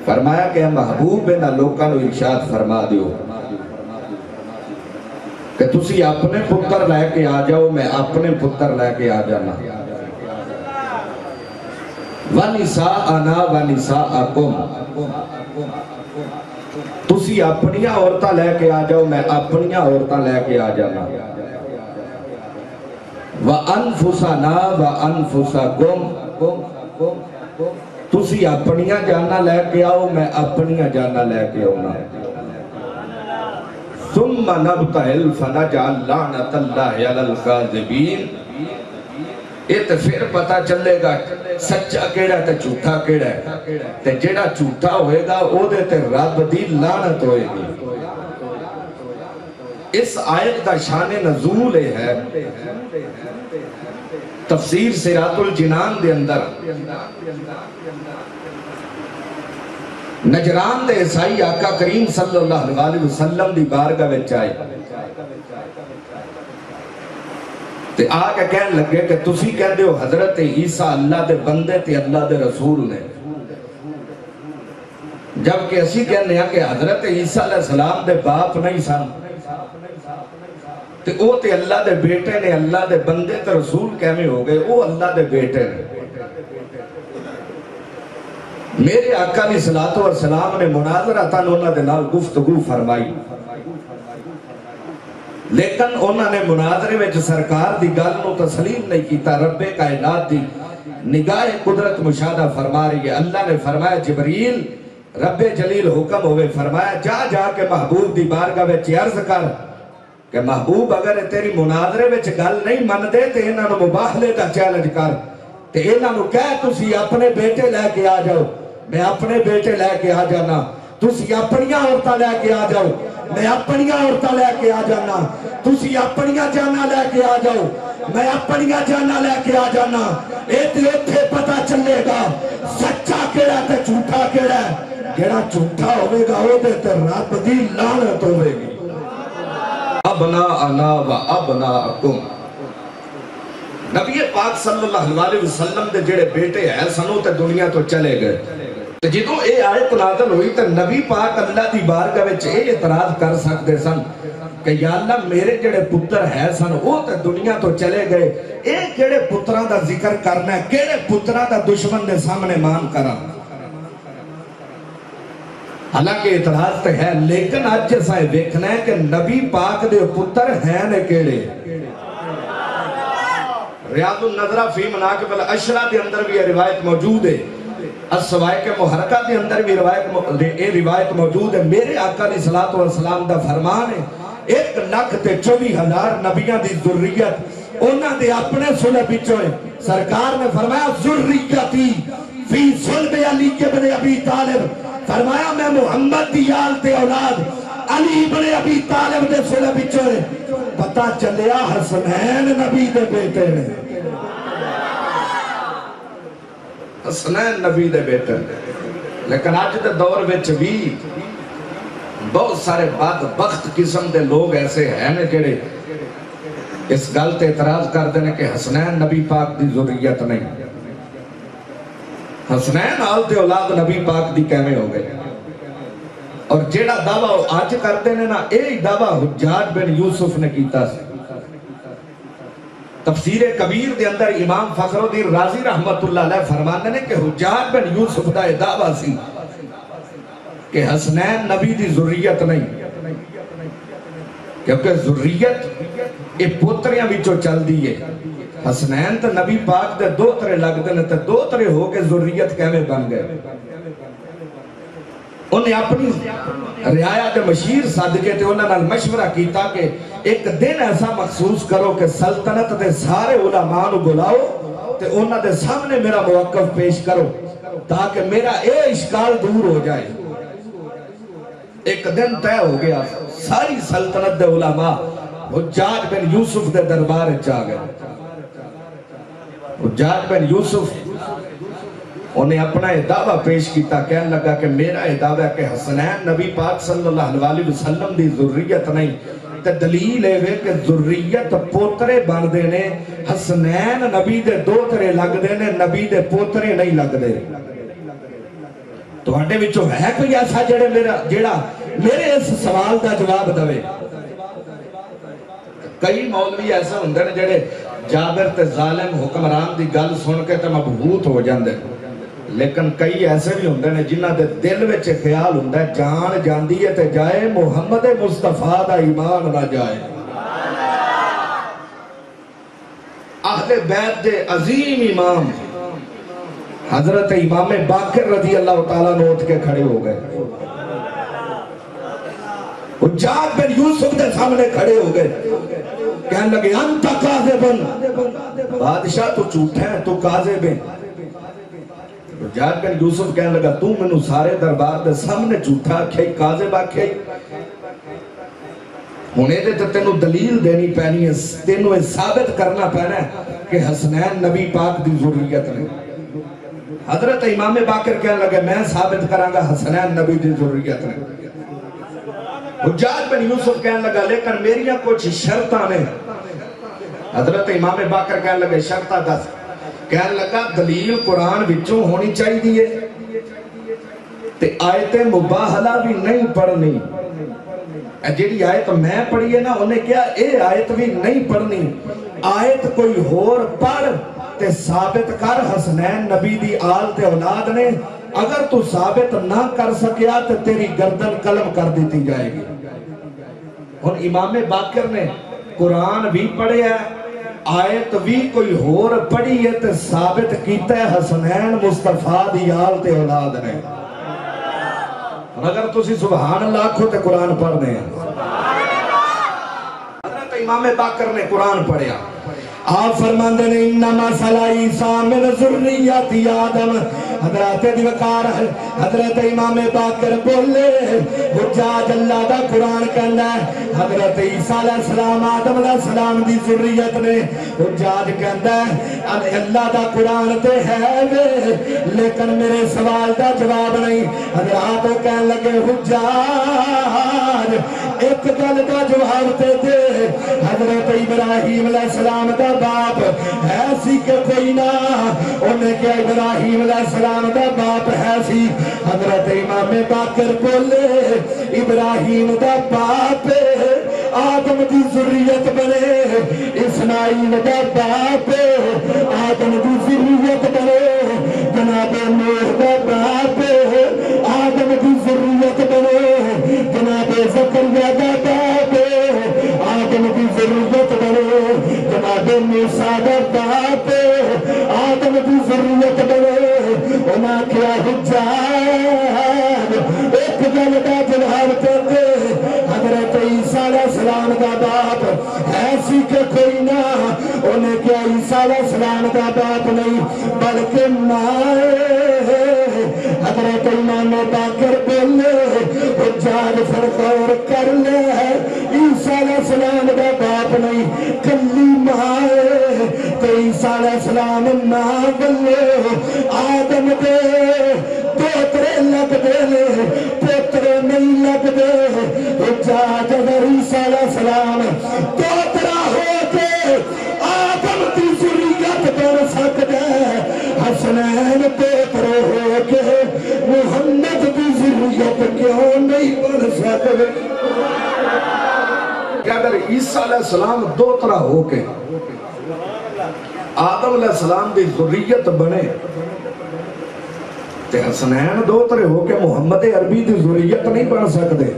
فرمایا کہ محبوب نہ لوکاں نو ارشاد فرما دیو کہ تسی اپنے پتر لے کے آ جاؤ، میں اپنے پتر لے کے آ جانا۔ وَنِسَاءَنَا وَنِسَاءَكُمْ، تسی اپنیاں عورتاں لے کے آ جاؤ، میں اپنیاں عورتاں لے کے آ جانا۔ وَأَنفُسَنَا وَأَنفُسَكُمْ، تسی اپنیاں جانا لے کے آؤ، میں اپنیاں جانا لے کے آؤنا۔ ثُمَّ نَبْتَهِلْ فَنَجْعَلْ لَعْنَةَ اللَّهِ عَلَى الْكَاذِبِينَ۔ یہ تو پھر پتہ چلے گا سچا کیڑا تے جھوٹا کیڑا ہے، تے جیڑا جھوٹا ہوئے گا او دے تے رب دی لعنت ہوئے گی۔ اس آیت کا شان نزول ہے تفسیر صراط الجنان دے اندر نجران دے عیسائی آقا کریم صلی اللہ علیہ وسلم دی بارگاہ وچ آئے تے آگے کہنے لگے کہ تسی کہندے ہو حضرت عیسیٰ اللہ دے بندے تے اللہ دے رسول نے، جبکہ اسی کہنے ہیں کہ حضرت عیسیٰ علیہ السلام دے باپ نہیں سن تے او تے اللہ دے بیٹے نے، اللہ دے بندے تے رسول کہنے ہو گئے، او اللہ دے بیٹے نے۔ میرے آقا علیہ السلام نے مناظرتاً انہوں نے نال گفتگو فرمائی، لیکن انہوں نے مناظرے میں سرکار دی گل نو تسلیم نہیں کیتا۔ رب کائنات دی نگاہ قدرت مشاہدہ فرما رہی ہے۔ اللہ نے فرمایا جبریل رب جلیل حکم ہوئے، فرمایا جا جا کے محبوب دی بارگاہ میں عرض کر کہ محبوب اگر تیری مناظرے میں گل نہیں من دے تو انہوں نے مباہلے کا چیلنج کر، تو انہوں نے کہہ تسی اپنے بیٹے لے کے آ جاؤ، میں اپنے بیٹے لے کے آ جانا، تسی اپنیاں عورتاں لے کے آ جاؤ، میں اپنیاں عورتاں لے کے آ جانا، تسی اپنیاں جانا لے کے آ جاؤ، میں اپنیاں جانا لے کے آ جانا۔ ایتھے پتہ چلے گا سچا کیڑا تے جھوٹا کیڑا ہے، جیڑا جھوٹا ہوئے گا او دے تے رب دی لعنت ہوئے گی۔ ابناءنا و ابناءکم، نبی پاک صلی اللہ علیہ وسلم دے جڑے بیٹے ہیں سنو تے دنیا تو چلے گئے، جدوں اے آیت نازل ہوئی تے نبی پاک اللہ دی بارگاہ وچ اے اعتراض کر سکتے سن کہ یا اللہ میرے جڑے پتر ہیں سن وہ تے دنیا تو چلے گئے، اے کیڑے پتراں دا ذکر کرنا ہے، کیڑے پتراں دا دشمن دے سامنے مان کرا۔ حالانکہ اعتراض تے ہے، لیکن آج جیسا دیکھنا ہے کہ نبی پاک دے پتر ہیں نے کیڑے۔ ریاض النظرہ فی مناقب الاشرا دے اندر بھی یہ روایت موجود ہے، السوائق محرکہ دے اندر بھی روایت موجود ہے۔ میرے آقا علیہ السلام دا فرمان ہے 1,24,000 نبیان دی ذریت انہاں دے اپنے سلح بچوں ہیں۔ سرکار نے فرمایا ذریتی فی صلب علی ابن ابی طالب، فرمایا میں محمد دی آل تے اولاد علی ابن ابی طالب دے سلح بچوں ہیں۔ پتہ چلیا حسنین نبی دے بیٹے نے، حسنین نبی دے بیٹے نے۔ لیکن آج دے دور وچ بھی بہت سارے بدبخت قسم دے لوگ ایسے ہیں جڑے اس گل تے اعتراض کر دینے کہ حسنین نبی پاک دی ذریت نہیں، حسنین آل تے اولاد نبی پاک دی کہنے ہو گئے۔ اور جیڑا دعویٰ آج کرتے ہیں نا، ایک دعویٰ حجاج بن یوسف نے کیتا سے۔ تفسیر کبیر دے اندر امام فخر الدین رازی رحمت اللہ علیہ فرمانے نے کہ حجاج بن یوسف دا دعویٰ سی کہ حسنین نبی دی ذریت نہیں، کیونکہ ذریت یہ پوتریاں بچوں چل دی ہے۔ حسنین تو نبی پاک دے دو ترے لگ دینے تے دو ترے ہو کے ذریت کیمیں بن گئے۔ انہیں اپنی رعایت مشیر صادقے تھے، انہوں نے مشورہ کیتا کہ ایک دن ایسا مخصوص کرو کہ سلطنت دے سارے علماء نو بلاؤ تے انہوں دے سامنے میرا موقف پیش کرو تاکہ میرا اے اشکال دور ہو جائے۔ ایک دن طے ہو گیا، ساری سلطنت دے علماء حجاج بن یوسف دے دربار چاہ گئے۔ حجاج بن یوسف انہیں اپنا دعویٰ پیش کیتا، کہنے لگا کہ میرا دعویٰ ہے کہ حسنین نبی پاک صلی اللہ علیہ وسلم دی ذریت نہیں، تے دلیل ہے کہ ذریت پوترے بن دینے، حسنین نبی دے دو ترے لگ دینے، نبی دے پوترے نہیں لگ دے۔ تواڈے وچوں ہے کوئی ایسا جیڑا میرے اس سوال دا جواب دوے؟ کئی مولوی ایسا ہوندے نے جڑے جابر تے ظالم حکمران دی گل سن کے تے مبہوت ہو جاندے، لیکن کئی ایسے بھی ہوندے نے جنہاں دے دل وچ خیال ہوندا ہے جان جاندی ہے تے جائے محمد مصطفیٰ دا ایمان نہ جائے۔ اہل بیت دے عظیم امام حضرت امام باقر رضی اللہ تعالیٰ نے اٹھ کے کھڑے ہو گئے، حجاج بن یوسف دے سامنے کھڑے ہو گئے، کہنے لگے انتا کاذبن، بادشاہ تو جھوٹا ہے، تو کاذب ہے۔ حجاج بن یوسف کہنے لگا تو منو سارے دربار دے سامنے جھوٹا آکھیا کاذب آکھیا، ہونے دے تو تینوں دلیل دینی پینی ہے، تینوں ثابت کرنا پینا ہے کہ حسنین نبی پاک دی ضروریت نے۔ حضرت امام باقر کہنے لگے میں ثابت کروں گا حسنین نبی دی ضروریت نے۔ حجاج بن یوسف کہنے لگا لیکن میریاں کچھ شرطاں نے۔ حضرت امام باقر کہنے لگے شرطاں دس، کہنے لگا دلیل قرآن وچوں ہونی چاہیے تے آیت مباہلہ بھی نہیں پڑھنی۔ جیڑی آیت میں پڑھی ہے نا انہیں کیا اے آیت بھی نہیں پڑھنی، آیت کوئی ہور پڑھ تے ثابت کر حسنین نبی دی آل تے اولاد نے، اگر تو ثابت نہ کر سکیا تو تیری گردن قلم کر دیتی جائے گی۔ اور امام باقر نے قرآن بھی پڑھے ہے، آیت بھی کوئی ہور پڑھی ہے تے ثابت کیتا ہے حسنین مصطفیٰ دی آل تے اولاد نے۔ اگر تسی سبحان اللہ کھو تے قرآن پڑھ دیں۔ حضرت امام باقر نے قرآن پڑھیا، آپ فرماندے نے انما صلی عیسیٰ من ذریت آدم، حضرت دیوکار حضرت امام باقر بولے حجاج اللہ دا قرآن کہنا ہے حضرت عیسیٰ علیہ السلام آدم علیہ السلام دی ذریت نے۔ حجاج کہنا ہے اللہ دا قرآن تے ہے لیکن میرے سوال دا جواب نہیں۔ حضرات وہ کہنے لگے حجاج ایک گل دا جواب تے دے، حضرت ابراہیم علیہ السلام دا باپ ہے سی کہ کوئی نہ، انہیں کیا ابراہیم علیہ السلام دا باپ ہے سی؟ حضرت امام باقر بولے ابراہیم دا باپ آدم دی ذریت بنے، اسماعیل دا باپ آدم دی ذریت بنے، جناب نوح دا باپ آدم دی ذریت بنے، جناب زکریا دا باپ آدم دی ذریت بنے، جناب موسیٰ دا باپ آدم دی ذریت بنے۔ انہاں کیا حجاج ایک گل دا جواب دے، حضرت عیسیٰ علیہ السلام دا باپ ہے سی کہ کوئی نہ، انہیں کیا عیسیٰ علیہ السلام دا باپ نہیں بلکہ ماں۔ حضرت امام باقر بولے حجاج فرقور کر لے عیسیٰ علیہ السلام دا باپ نہیں کلی ماں، تو عیسیٰ علیہ السلام ماں بلے آدم دے پوترے لگ دے پوترے نہیں لگ دے۔ حجاج اگر عیسیٰ علیہ السلام پوترا ہو کے آدم دی ذریت بن سکتا ہے، حسنین پوترے ہو کے محمد دی ذریت کیوں نہیں بن سکتے؟ کہ اگر عیسیٰ علیہ السلام دو طرح ہو کے آدم علیہ السلام دی ذریت بنے تے حسنین دو طرح ہو کے محمد عربی دی ذریت نہیں بن سکتے۔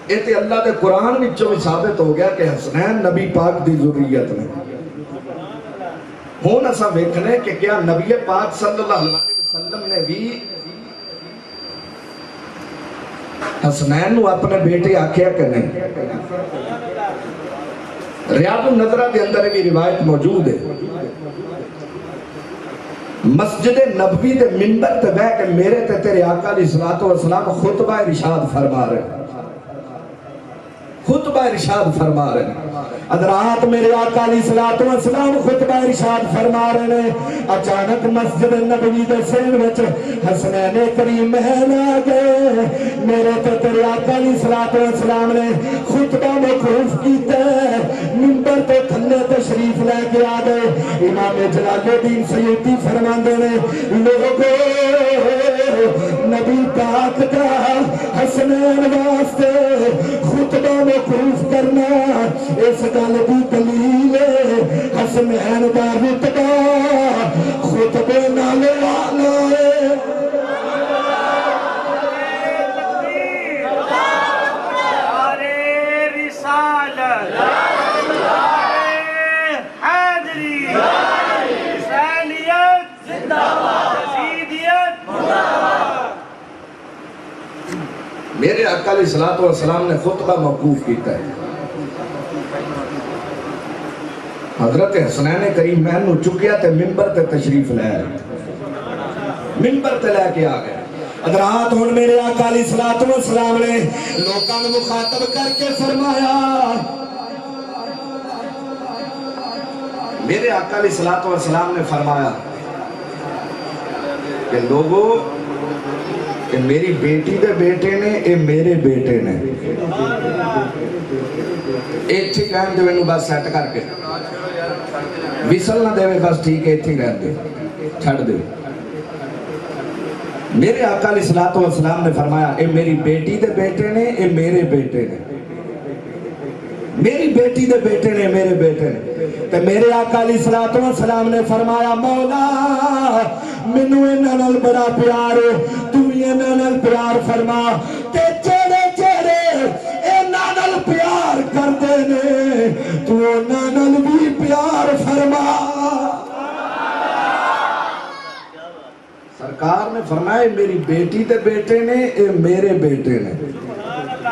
یہ تے اللہ دے قرآن وچوں بھی ثابت ہو گیا کہ حسنین نبی پاک دی ذریت نے۔ ہون ایسا ویکھنے کہ کیا نبی پاک صلی اللہ علیہ وسلم نے بھی حسنین نو اپنے بیٹے آکھیا کہ نہیں؟ ریاض النظرہ دے اندر بھی روایت موجود ہے، مسجد نبوی دے منبر تے بیٹھ کے میرے تے تیرے آقا علیہ الصلوۃ والسلام خطبہ ارشاد فرما رہے، خطبہ ارشاد فرما رہے ہیں حضرات میرے آقا علیہ الصلوۃ والسلام خطبہ ارشاد فرما رہے ہیں اچانک مسجد نبوی دے سین وچ حسنین کریمین آ گئے میرے تے تیرے آقا علیہ الصلوۃ والسلام نے خطبہ موقوف کیتا ہے منبر تے تھلے تشریف لے کے آ گئے امام جلال الدین سیوطی فرماندے نے لوگو نبی پاک دا حسنین واسطے خطبہ موقوف کرنا اس گل دی دلیل حسنین دا رتبہ خطبے نال والا ہے میرے آقا علیہ الصلوۃ والسلام نے خطبہ موقوف کیتا ہے حضرت حسنین کریمین نو چکیا تے منبر تے تشریف لے منبر تے لے کے آ گئے حضرات ہن میرے آقا علیہ الصلوۃ والسلام نے لوکاں نو مخاطب کر کے فرمایا میرے آقا علیہ الصلوۃ والسلام نے فرمایا کہ لوگو کہ میری بیٹی دے بیٹے نے اے میرے بیٹے نے ایتھی کہن دے انہوں بس سیٹ کر کے وصل نہ دے بس ٹھیک ہے ایتھی رہ دے چھڑ دے میرے آقا علیہ الصلوۃ والسلام نے فرمایا اے میری بیٹی دے بیٹے نے اے میرے بیٹے نے میری بیٹی دے بیٹے نے میرے بیٹے نے تے میرے آقا علیہ الصلوۃ والسلام نے فرمایا مولا مینوں انہاں نال بڑا پیار تو بھی انہاں نال پیار فرما تے جڑے جڑے انہاں نال پیار کردے نے تو انہاں نال بھی پیار فرما سرکار نے فرمایا میری بیٹی دے بیٹے نے اے میرے بیٹے نے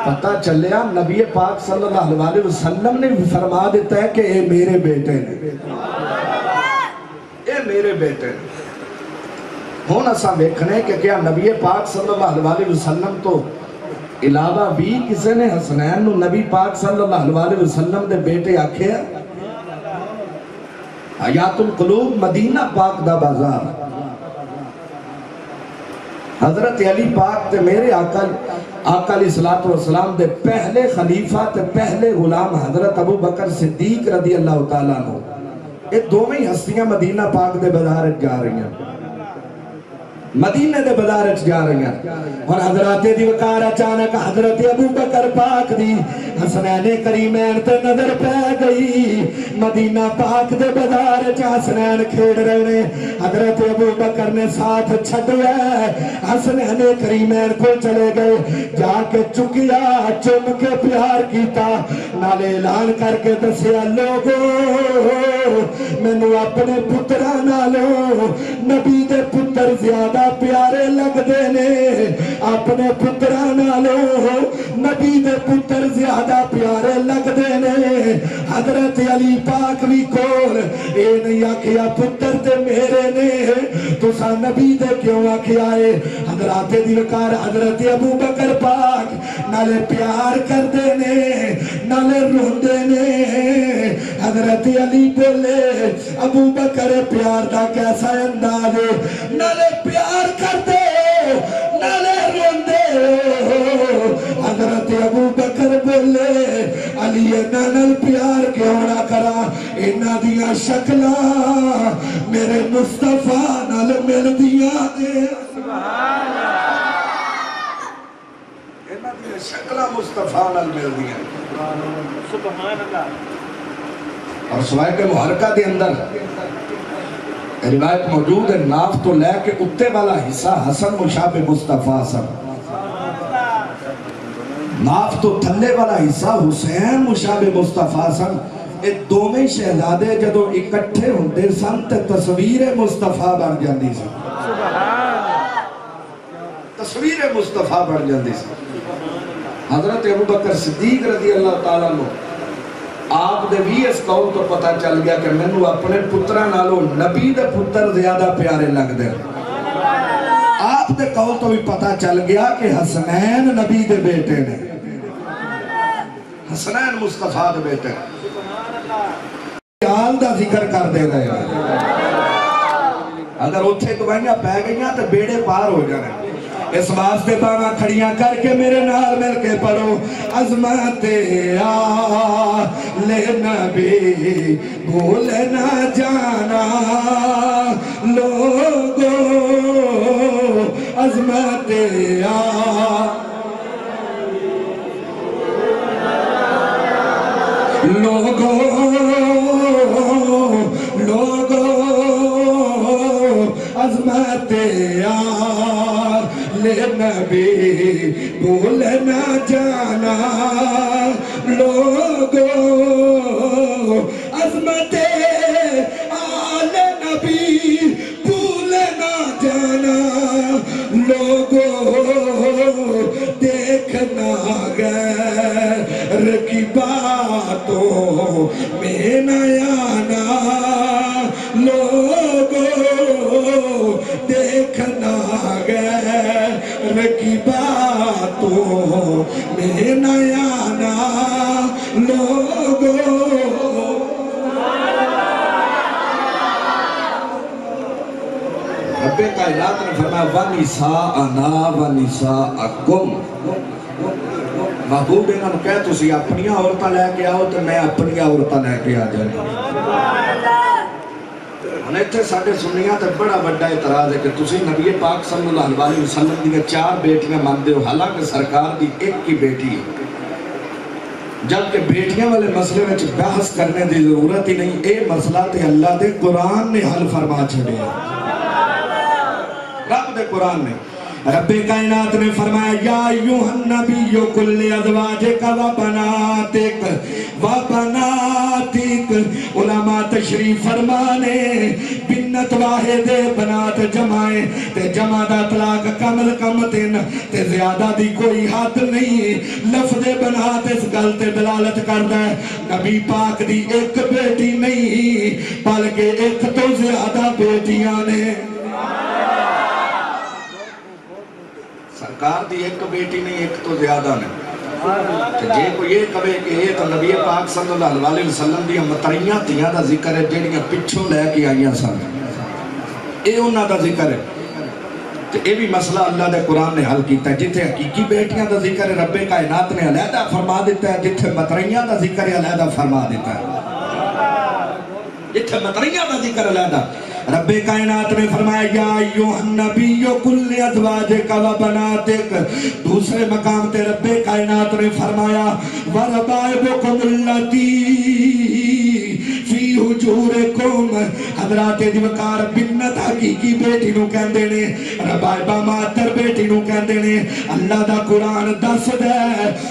پتہ چلیا نبی پاک صلی اللہ علیہ وسلم نے فرما دیتا ہے کہ اے میرے بیٹے نے اے میرے بیٹے نے ہون اسا دیکھنے کہ کیا نبی پاک صلی اللہ علیہ وسلم تو علاوہ بھی کسی نے حسنین نو نبی پاک صلی اللہ علیہ وسلم دے بیٹے آکھے حیات القلوب مدینہ پاک دا بازار حضرت علی پاک تے میرے آقا علیہ الصلوۃ والسلام دے پہلے خلیفہ تے پہلے غلام حضرت ابو بکر صدیق رضی اللہ تعالیٰ عنہ یہ دوویں ہستیاں مدینہ پاک دے بازار جا رہی ہیں مدینہ دے بازار جا رہی ہیں اور حضرات دی وقار اچانک حضرت ابو بکر پاک دی حسنین کریمین تے نظر پہ گئی مدینہ پاک دے بازار حسنین کھیڑ رہے حضرت ابو بکر نے ساتھ چھڑیا حسنین کریمین کو چلے گئے جا کے چکیا چم کے پیار کیتا نالے اعلان کر کے دسیا لوگو مینوں اپنے پترا نالو نبی دے پتر زیادہ پیارے لگ دینے اپنے پترا نالو نبی دے پتر زیادہ پیارے لگ دینے حضرت علی پاک بھی کول اے نہیں آکھیا پتر تے میرے نے تو سا نبی دے کیوں آکھیا ہے حضرات دیوکار حضرت ابو بکر پاک نالے پیار کر دینے نالے رون دینے حضرت علی بولے ابو بکر پیار دا کیسا انداز نالے پیار کر دے نالے رون دے حضرت ابو بکر بولے علی نال پیار کیوں نہ کرا انہاں دیاں شکلاں میرے مصطفیٰ نال مل دیاں دے انہاں دیاں شکلاں مصطفیٰ نال مل دیاں سبحان اللہ اور سوائے کے محرکہ دے اندر روایت موجود ہے ناف تو لے کے اتے والا حصہ حسن مشابہ مصطفیٰ سن ناف تو تھلے والا حصہ حسین مشابہ مصطفیٰ سن اے دوویں شہزادے جدو اکٹھے ہوندے سن تے تصویر مصطفیٰ بن جاندی سن تصویر مصطفیٰ بن جاندی سن حضرت ابو بکر صدیق رضی اللہ تعالیٰ عنہ آپ دے بھی اس قول تو پتہ چل گیا کہ میں نے اپنے پترہ نالو نبی دے پتر زیادہ پیارے لگ دے آپ دے قول تو بھی پتہ چل گیا کہ حسنین نبی دے بیٹے نے حسنین مصطفیٰ دے بیٹے حال دا ذکر کر دے رہے اگر اتھے گوائیاں پہ گئیاں تو بیڑے پار ہو جانے اس واسطے باواں کھڑیاں کر کے میرے نال مل کے پڑھو عظمت آلِ نبی بھول نہ جانا لوگو عظمت لوگو عظمت آلِ نبی بھول نہ جانا لوگو عظمت آلِ نبی بھول نہ جانا لوگو دیکھنا غیر کی باتوں میں نہ آنا لوگو دیکھنا غیر کی باتوں میں نہ آنا لوگو رب کائنات نے فرمایا وَنِسَاءَنَا وَنِسَاءَكُمْ محبوب انہوں نے کہا تُسی اپنی عورتہ لے کے آؤ تو میں اپنی عورتہ لے کے آ جائیں انہیں تھے ساڑھے سنیاں تے بڑا بڑا اعتراض ہے کہ تُسی نبی پاک صلی اللہ علیہ وسلم دی 4 بیٹیاں ماندے ہو حالانکہ سرکار دی ایک کی بیٹی ہے جبکہ بیٹیاں والے مسئلے میں بحث کرنے دی ضرورت ہی نہیں اے مسئلہ تے اللہ دے قرآن نے حل فرما چھڑے رب دے قرآن نے رب کائنات نے فرمایا یا ایوہ النبی کل ازواجک و بناتک علماء تشریف فرمانے بنت واحد بنات جمائیں تے جمع دا طلاق کم تین تے زیادہ دی کوئی حد نہیں لفظ بنات اس گلتے دلالت کردہ ہے نبی پاک دی ایک بیٹی نہیں بلکہ ایک تو زیادہ بیٹیاں نے سرکار دی ایک بیٹی نہیں ایک تو زیادہ نہیں جے کو یہ کہے کہ یہ تو نبی پاک صلی اللہ علیہ وسلم دی متریاں تیاں دا ذکر ہے جنہیاں پچھوں لے کے آئیاں سن اے انہاں دا ذکر ہے تو اے بھی مسئلہ اللہ دے قرآن نے حل کیتا ہے جتھے حقیقی بیٹیاں دا ذکر ہے رب کائنات نے علیحدہ فرما دیتا ہے جتھے متریاں دا ذکر ہے علیحدہ فرما دیتا ہے جتھے متریاں دا ذکر علیحدہ رب کائنات نے فرمایا یا ایوہ النبی کل ازواجک و بناتک دوسرے مقام تے رب کائنات نے فرمایا وَرَبَائِبُكُمُ اللَّتِي فِي حُجُورِكُمْ حضرات دیوکار بنت حقیقی بیٹی نو کہندے نے ربائبہ ماتر بیٹی نو کہندے نے اللہ دا قرآن دس دے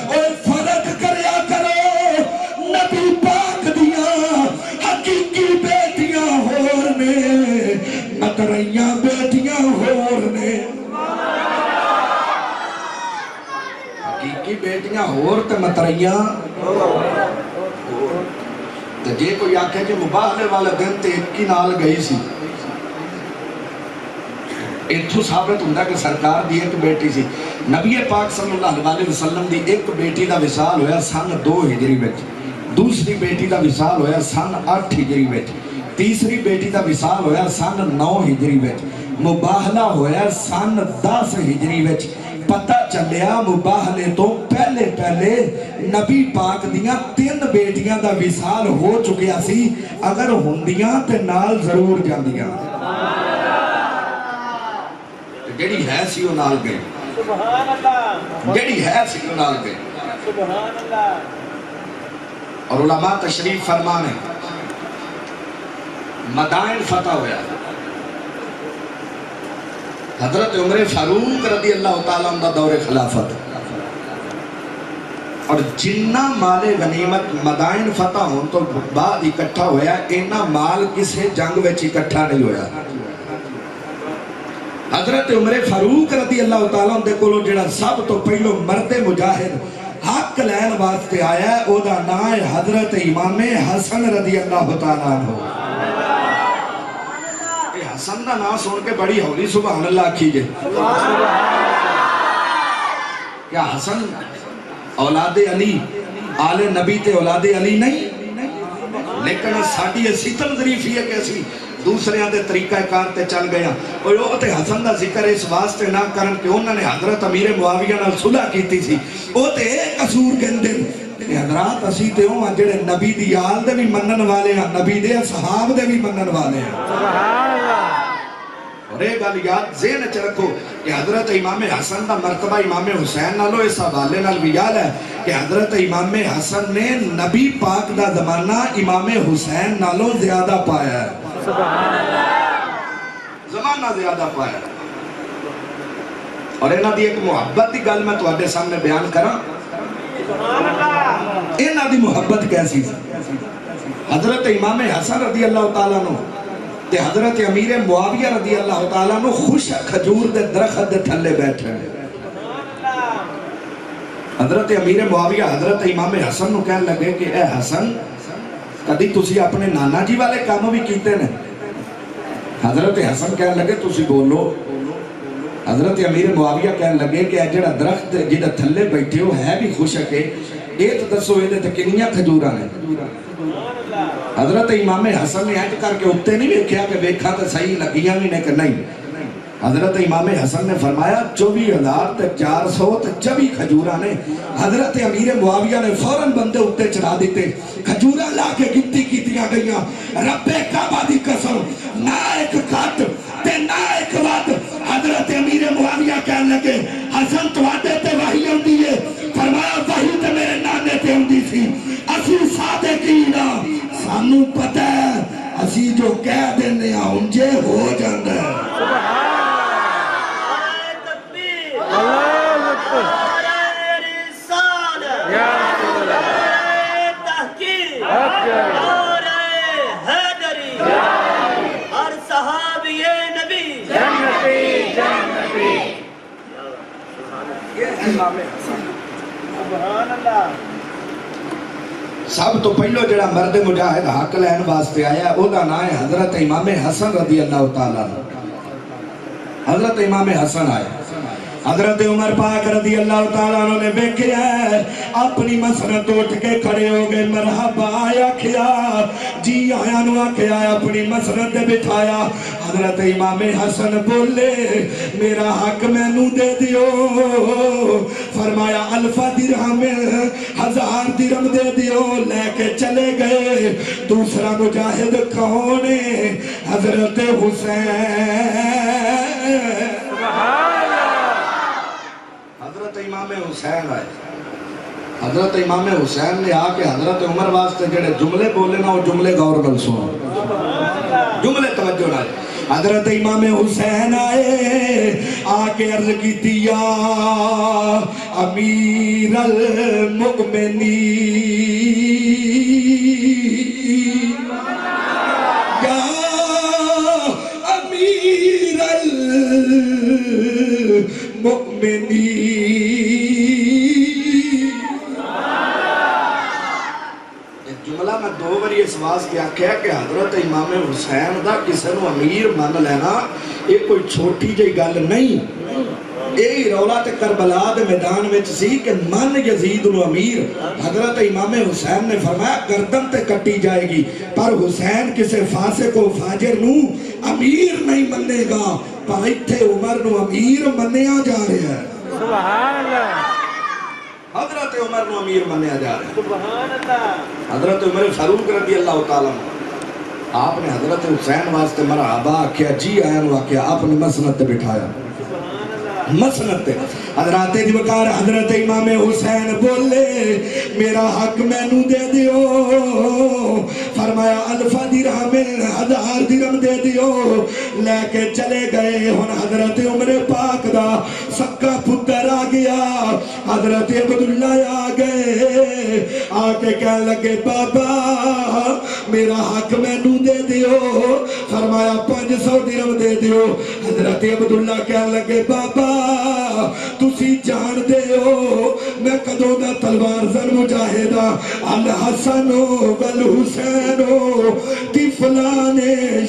اور فرق کریا کرو نبی پاک دیا حقیقی بیٹیاں ہور نے متریاں بیٹیاں ہور نے حقیقی بیٹیاں ہور تے متریاں تو جے کوئی آکھے جو مباہلے والا دن تے ایک کی نال گئی سی اتھو ثابت ہوندہ کہ سرکار دی ایک بیٹی سی نبی پاک صلی اللہ علیہ وسلم دی ایک بیٹی دا وصال ہویا سن 2 ہجری وچ دوسری بیٹی دا وصال ہویا سن 8 ہجری وچ تیسری بیٹی دا وصال ہویا سن 9 ہجری وچ مباہلہ ہویا سن 10 ہجری وچ پتہ چلیا مباہلے تو پہلے نبی پاک دیاں 3 بیٹیاں دا وصال ہو چکیا سی اگر ہوندیاں تے نال ضرور جاندیاں جڑی ہے سی وہ نال گئی جڑی ہے سی وہ نال گئی اور علماء تشریف فرمانے مدائن فتح ہویا حضرت عمر فاروق رضی اللہ تعالیٰ عنہ دور خلافت اور جنہ مال غنیمت مدائن فتح ہون تو بعد اکٹھا ہویا اینا مال کسے جنگ ویچ اکٹھا نہیں ہویا حضرت عمر فاروق رضی اللہ تعالیٰ عنہ کو جڑا سب تو پہلو مرد مجاہد حق لین واسطے آیا ہے او دا نائے حضرت امام حسن رضی اللہ تعالیٰ عنہ حسن دا نام سن کے بڑی ہولی سبحان اللہ کیجئے کیا حسن اولاد علی آل نبی تے اولاد علی نہیں، لیکن ساڑی سیتن ظریفی ہے کہ اسی دوسرے آدھے طریقہ کار تے چل گیا. اور وہ تے حسن دا ذکر اس واسطے نہ کرن کہ انہوں نے حضرت امیر معاویہ نال صلح کیتی سی. وہ تے ایک قصور کہندے کہ حضرات اسی تے ہوں جڑے نبی دی آل دے بھی منن والے ہیں، نبی دے صحاب دے بھی منن والے ہیں. سبحان اللہ. اور ایک گل یاد ذہن چ رکھو کہ حضرت امام حسن دا مرتبہ امام حسین نالو اس حوالے نال بھی یاد ہے کہ حضرت امام حسن نے نبی پاک دا زمانہ امام حسین نالو زیادہ پایا ہے. سبحان اللہ. زمانہ زیادہ پایا ہے. اور انہاں دی ایک محبت دی گل میں تواڈے سامنے بیان کراں. سبحان اللہ. انہاں دی محبت کیسی سی؟ حضرت امام حسن رضی اللہ تعالیٰ عنہ تے حضرت امیر معاویہ رضی اللہ تعالیٰ عنہ خوش کھجور دے درخت دے تھلے بیٹھے ہیں. حضرت امیر معاویہ حضرت امام حسن نو کہنے لگے کہ اے حسن کدی تسی اپنے نانا جی والے کام بھی کیتے نے؟ حضرت حسن کہنے لگے تسی بولو. حضرت امیر معاویہ کہنے لگے کہ اے جڑا درخت جڑا تھلے بیٹھے ہو ہے بھی خوش ہے کہ ایک دسو یہ تے کنیاں کھجوراں نے؟ حضرت امام حسن نے ایج کر کے اتے نہیں ویکھیا کہ ویکھا تے صحیح لگیاں بھی نے کہ نہیں. حضرت امام حسن نے فرمایا 24,000 تے 400 تے 24 کھجوراں نے. حضرت امیر معاویہ نے فوراً بندے اتے چڑھا دیتے، کھجوراں لا کے گنتی کیتیاں گئیاں. رب کعبہ دی قسم نہ ایک کٹ تے نہ ایک وقت. حضرت امیر معاویہ کہنے لگے حسن تواڈے تے وحی ہوندی ہے؟ فرمایا وحی تے میرے نانے تے ہوندی سی. اسی صادقین سانو پتہ ہے اسی جو کہہ دینے انجے ہو جاندہ ہے. سب تو پہلو جڑا مرد مجاہد حق لین واسطے آیا او دا نام ہے حضرت امام حسن رضی اللہ تعالیٰ. حضرت امام حسن آئے. حضرت عمر پاک رضی اللہ تعالیٰ نے بیکھیا ہے اپنی مسنت اٹھ کے کھڑے ہو گئے. مرحبا آیا کھیا جی آیا نو آکھیا اپنی مسنت دے بٹھایا. حضرت امام حسن بولے میرا حق میں نو دے دیو. فرمایا 1000 درہم 1000 درہم دے دیو. لے کے چلے گئے. دوسرا مجاہد کون ہے؟ حضرت حسین. حضرت امام حسین آئے. حضرت امام حسین نے آ کے حضرت عمر واسطے جڑے جملے بولے نا وہ جملے غور نال سنو، جملے توجہ نال. حضرت امام حسین آئے آ کے عرض کیتی یا امیر المؤمنین یا امیر المؤمنین. جملہ میں 2 باری اس واسطے آکھیا کہ حضرت امام حسین دا کسے نو امیر مان لینا یہ کوئی چھوٹی جئی گل نہیں. یہی رولا تے کربلا دے میدان وچ سی کہ من یزید نو امیر. حضرت امام حسین نے فرمایا گردن تے کٹی جائے گی پر حسین کسے فاسق و فاجر نو امیر نہیں منے گا. پر ایتھے عمر نو امیر منیا جا رہا ہے. سبحان اللہ. حضرت عمر نو امیر منیا جا رہا ہے. سبحان اللہ. حضرت عمر فاروق رضی اللہ تعالیٰ آپ نے حضرت حسین واسطے مرحبا کیا جی آیا نو کیا آپ نے مسند تے بٹھایا. مسند تے حضرت دی وقار حضرت امام حسین بولے میرا حق میں نو دے دیو. فرمایا 1000 درہم 1000 درہم دے دیو. لے کے چلے گئے. ہن حضرت عمر پاک دا سکا پتر آ گیا. حضرت عبداللہ آ گئے. آ کے کہنے لگے بابا میرا حق میں نو دے دیو. فرمایا 500 درہم دے دیو. حضرت عبداللہ کہنے لگے بابا تسی جان دے ہو میں کدوں دا تلوار زن مجاہدہ. الحسن والحسین طفلان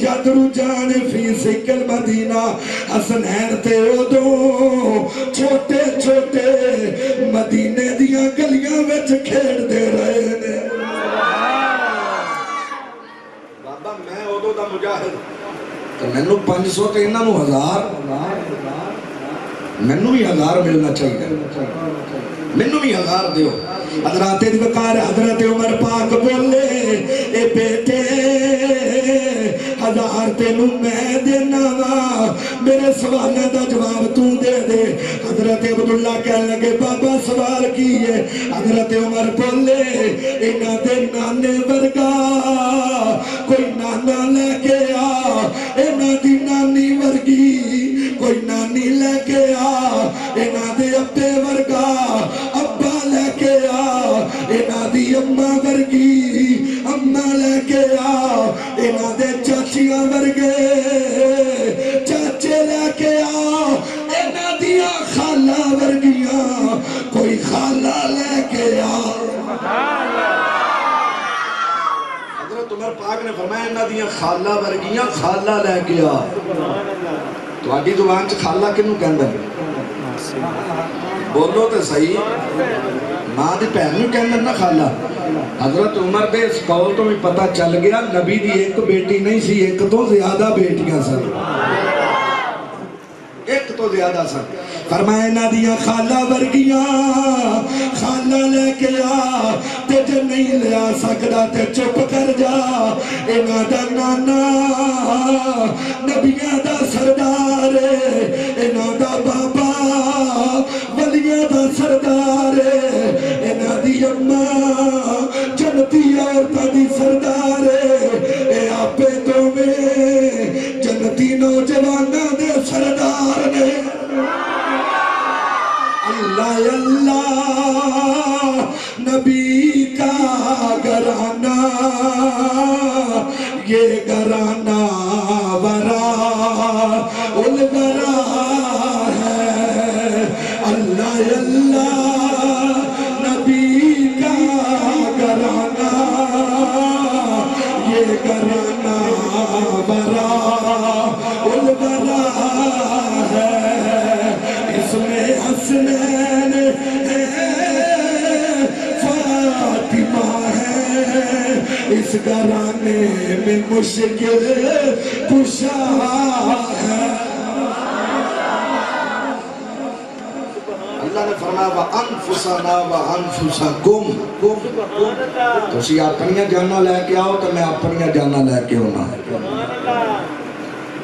یدرجان فی سکل مدینہ. حسنین تے ادوں چھوٹے چھوٹے مدینے دیاں گلیاں وچ کھیڑ دے رہے مینوں 500 تے انہاں نوں 1000 مینوں بھی 1000 ملنا چاہیے مینوں بھی 1000 دیو حضرات وقار حضرت عمر پاک بولے اے بیٹے 1000 تینوں میں دینا وا میرے سوال دا جواب تو دے دے حضرت عبداللہ کہنے لگے بابا سوال کی ہے حضرت عمر بولے انہاں دے نانے ورگا کوئی نانا لے کے آ انہاں دی نانی ورگی کوئی نانی لے کے آ انہاں دے ابے ورگا ابا لے کے آ انہاں دی اماں ورگی اماں لے کے آ انہاں دے چاچیاں ورگے چاچے لے کے آ انہاں دیا خالہ ورگیاں کوئی خالہ لے کے آ حضرت عمر پاک نے فرمایا انہاں دیا خالہ ورگیاں خالہ لے کے آ تو آگی زبان چ خالہ کنوں کہندا بولو تے صحیح ماں دی بہن نوں کہندا نا خالہ حضرت عمر دے اس قول تو بھی پتہ چل گیا نبی دی ایک بیٹی نہیں سی ایک تو زیادہ بیٹیاں سن ایک تو زیادہ سن فرمایا نہ دیا خالہ ورگیاں خالہ لے کے آ تے جے نہیں لیا سکدا تے چپ کر جا انہاں دا نانا نبیاں دا سردار انہاں دا بابا ولیاں دا سردار انہاں دی اماں جنتی عورتاں دی سردار اے آپے دوویں جنتی نوجواناں دے سردار نے اللہ اللہ نبی کا گھرانہ یہ گھرانہ ورا الورا ہے اللہ اللہ نبی کا گھرانہ یہ گھرانہ ورا الورا ہے اس میں حسنین ہے فاطمہ ہے اس گھرانے میں مشکل کشا ہے اللہ نے فرمایا وَأَنفُسَنَا وَأَنفُسَكُمْ تو اسی اپنیاں جانا لے کے آؤ تو میں اپنیاں جانا لے کے ہونا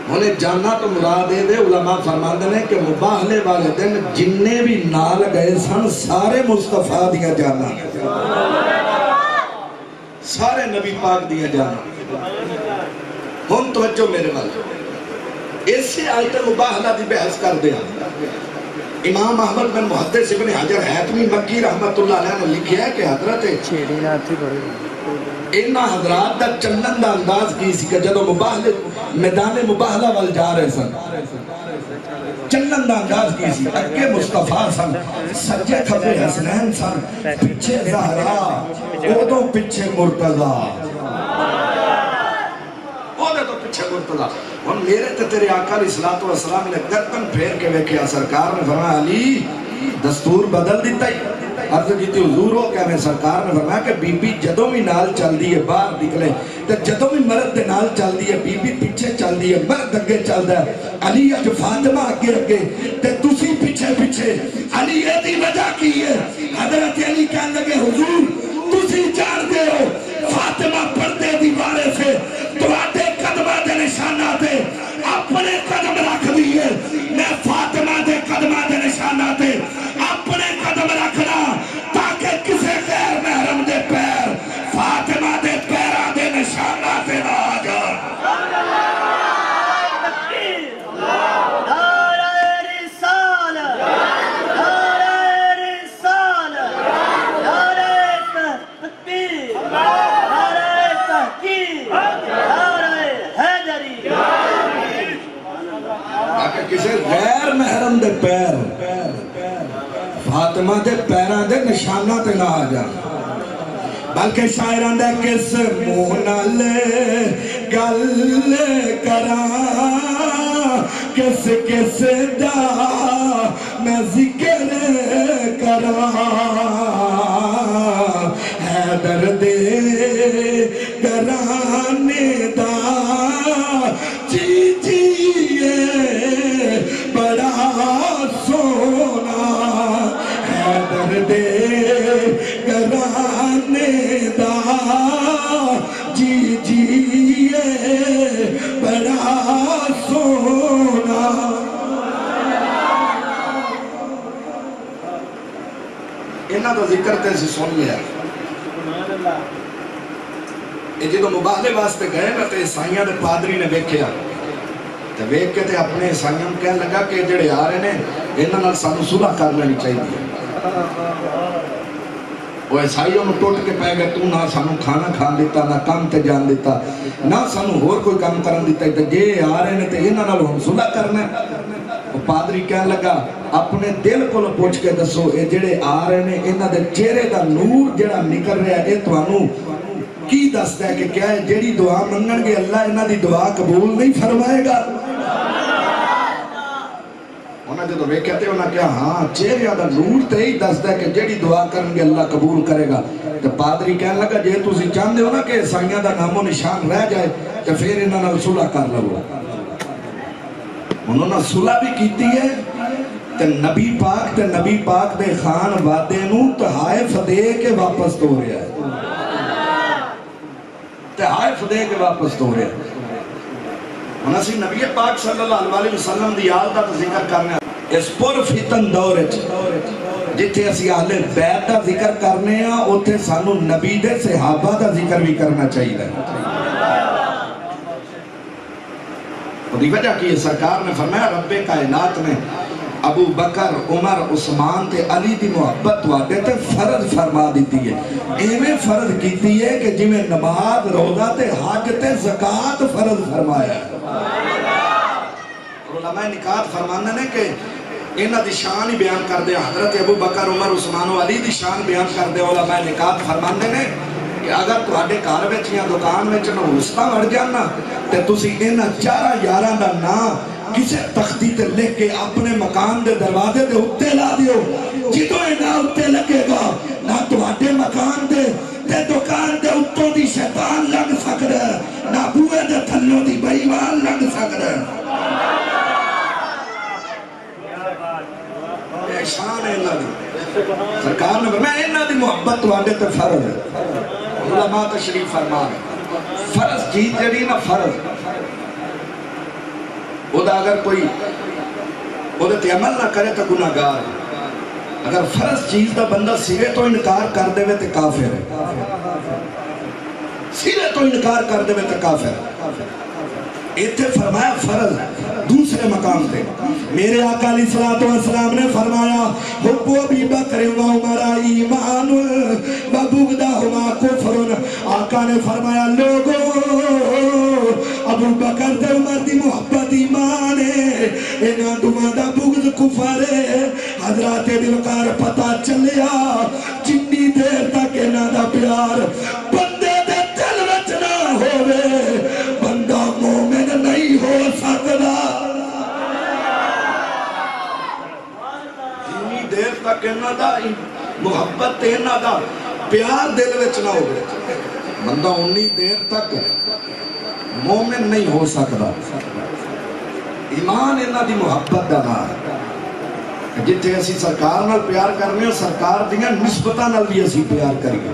انہیں جانا تو مراد دے علماء فرماندے نے کہ مباہلے والے دن جننے بھی نال گئے سن سارے مصطفیٰ دیا جانا سارے نبی پاک دیا جانا ہم توجہ میرے والے اس سے آیت مباہلہ دی بحث کر دیا امام احمد بن محدث ابن حجر حیتمی مکی رحمت اللہ علیہ نے لکھیا ہے کہ حضرت انہاں حضرات دا چلن دا انداز کی سی کہ جدو مباہلے میدان مباہلہ وال جا رہے سن چلن دا انداز کی سی اگے مصطفیٰ سن سجے کھبے حسنین سن پچھے زہرا اودوں پچھے مرتضی اودے تو پچھے مرتضی اور میرے تے تیرے آقا علیہ السلام نے گردن پھیر کے ویکھیا سرکار نے فرمایا علی دستور بدل دیتا ہی عرض جیتی حضور ہو کہ ہمیں سرکار نے فرمایا کہ بی بی جدوں بھی نال چل دی ہے باہر نکلے تو جدوں بھی مرد دے نال چل دی ہے بی بی پیچھے چل دی ہے مرد اگے چل دا ہے علی اج فاطمہ اگے اگے تے تسی پیچھے پیچھے علی یہ دی وجہ کی ہے حضرت علی کہنے لگے حضور تسی جان دے ہو فاطمہ پردے دیوارے سے تواتے قدمہ دے نشانہ دے اپنے قدم رکھ دیئے میں فاطمہ دے قدمہ دے نشانہ دے اپنے قدم رکھنا تاکہ کسے غیر محرم دے پیر فاطمہ دے پیرہ دے نشانہ دے نہ آ جا کسے غیر محرم دے پیر فاطمہ دے پیران دے نشانہ تے نہ آ جا بلکہ شاعران دے کس مونال گل کران کس کس دا میں ذکر کران حیدر دے گرانے دا چی چی انہاں دا ذکر تے اسی سن لیا یہ جدو مباہلے واسطے گئے نا تے عیسائیاں دے پادری نے ویکھیا تے ویکھ کے تے اپنے عیسائیاں نوں کہنے لگا کہ جڑے آ رہے نے انہاں نال سانوں صلح کر لینی چاہیے وہ عیسائیوں نے ٹوٹ کے پہ گئے تو نہ سانوں کھانا کھان دیتا نہ کام تے جان دیتا نہ سانوں اور کوئی کام کرن دیتا تے جے آ رہے نے تے انہاں نال ہم صلح کرنا وہ پادری کہنے لگا اپنے دل کو پوچھ کے دسو اے جڑے آ رہے نے انہاں دے چہرے دا نور جڑا نکل رہا ہے اے تانوں کی دستا ہے کہ کیا ہے جیڑی دعا منگن گے اللہ انہاں دی دعا قبول نہیں فرمائے گا انہاں جدو ویکھتے انہاں کیا ہاں چہرے دا نور تے ہی دستا ہے کہ جیڑی دعا کرن گے اللہ قبول کرے گا تو پادری کہنے لگا جے تسی چاہندے ہو نا کہ عیسائیاں دا نام و نشان رہ جائے تو پھر انہاں نال صلح کر لو انہوں نے صلح بھی کیتی ہے تے نبی پاک دے خان وعدے نوں تحائف دے کے واپس تو رہا ہے تحائف دے کے واپس تو رہا ہے انہوں اسی نبی پاک صلی اللہ علیہ وسلم دی آل دا ذکر کرنے اس پر فتن دور جتھے اسی اہل بیت دا ذکر کرنے ہیں اتھے سانو نبی دے صحابہ دا ذکر بھی کرنا چاہیے دی وجہ کی سرکار نے فرمایا رب کائنات نے ابو بکر عمر عثمان تے علی دی محبت وعدے تے فرض فرما دیتی ہے ایویں فرض کیتی ہے کہ جی میں نماز روزہ تے حج تے زکاة فرض فرمایا ہے علماء نکات فرمانے نے کہ انہاں دی شان ہی بیان کر دے حضرت ابو بکر عمر عثمان و علی دی شان بیان کر دے علماء نکات فرمانے نے کہ اگر تہاڈے گھر وچ یا دکان وچ نہ حسنا وڑ جانا تے تسی انہاں چارہ یاراں دا نام کسے تختی تے لکھ کے اپنے مکان دے دروازے دے اتے لا دیو جدو انہاں اتے لگے گا نہ تہاڈے مکان دے تے دکان دے اتوں دی شیطان لگ سکدا نہ بوئے دے تھلوں دی بے ایمان لگ سکدا شان ہے اللہ دی سرکار نے فرمایا انہاں دی محبت وعدے تے فرض ہے علماء تشریف فرما فرض چیز جڑی نا فرض وہ دا اگر کوئی وہ تے عمل نہ کرے تو گناہگار ہے اگر فرض چیز دا بندہ سرے تو انکار کر دے وے تے کافر ہے سرے تو انکار کر دے وے تے کافر ہے ایتھے فرمایا فرض دوسرے مقام تے میرے آقا علیہ السلام نے فرمایا حب ابی بکر و عمر ایمان و بغضہما کفر آقا نے فرمایا لوگوں ابو بکر تے عمر دی محبت ایمان ہے انہاں دوواں دا بغض کفر ہے حضرات دلکار پتہ چلیا جنی دیر تک انہاں دا پیار بندے دے دل وچ نہ ہووے بندہ مومن نہیں ہو سکدا جنی دیر تک انہاں دا محبت انہاں دا پیار دل وچ نہ ہووے بندہ انی دیر تک مومن نہیں ہو سکتا ایمان انہاں دی محبت دا نام جتھے اسی سرکار نال پیار کرنے اور سرکار دیاں نسبتاں نال بھی اسی پیار کریے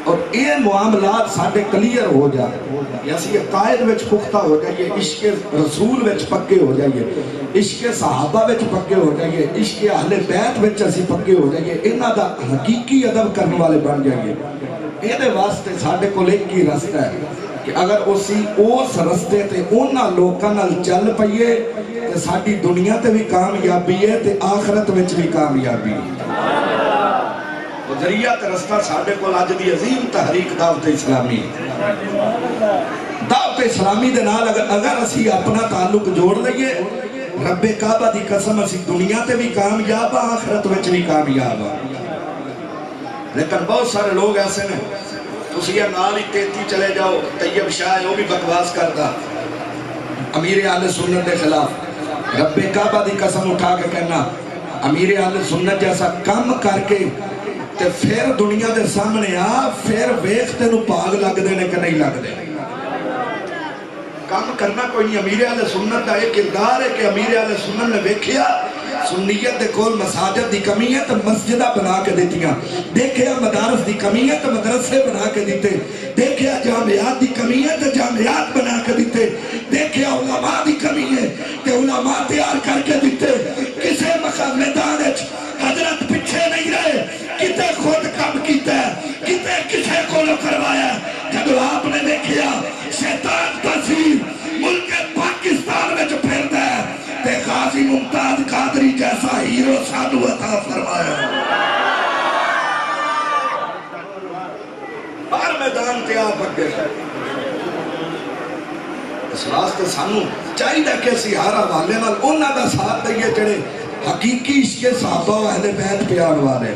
اور یہ معاملات ساڑھے کلیر ہو جائے یا اسی قائد وچ پختہ ہو جائیے عشق رسول وچ پکے ہو جائیے عشق صحابہ وچ پکے ہو جائیے عشق اہل بیت وچ اسی پکے ہو جائیے انہاں دا حقیقی ادب کرنے والے بن جائیے یہ واسطے ساڑھے کو ایک کی رستہ ہے کہ اگر اسی اس رستے تے انہاں لوکاں نال چل پئیے تے ساڑھی دنیا تے بھی کامیابی ہے تے آخرت وچ بھی کامیابی ہے ذریعہ تے رستہ ساڑھے کو آج دی عظیم تحریک دعوت اسلامی دعوت اسلامی دے نال اگر اسی اپنا تعلق جوڑ لئیے رب کعبہ دی قسم اسی دنیا تے بھی کامیاب آخرت وچ بھی کامیاب لیکن بہت سارے لوگ ایسے نے تسی یہ نال ہی تیتی چلے جاؤ طیب شاہ وہ بھی بکواس کرتا امیر اہل سنت کے خلاف رب کعبہ دی قسم اٹھا کے کہنا امیر اہل سنت جیسا کم کر کے تے پھر دنیا دے سامنے آ پھر ویکھتے نو پاگ لگ دینے کہ نہیں لگ دینے کام کرنا کوئی نہیں امیر اہل سنت کا ایک کردار ہے کہ امیر اہل سنت نے ویکھیا سنیت دے کول مساجد دی کمی ہے تو مسجدہ بنا کے دیتیاں دیکھیا مدارس دی کمی ہے تو مدرسے بنا کے دیتے دیکھیا جامعات دی کمی ہے تو جامعات بنا کے دیتے دیکھیا علماء دی کمی ہے تو علماء تیار کر کے دیتے کسے مقام میدان ہے جو کروایا جب آپ نے دیکھیا شیطان تصویر ملک پاکستان میں جو پھیرتا ہے تے غازی ممتاز قادری جیسا ہیرو سانو عطا فرمایا ہر میدان تے آپ اگے اس واسطے سانو چاہیے کہ اسی ہر حوالے نال انہاں دا ساتھ دئیے جڑے حقیقی عشق صحابہ و اہل بیت پیار والے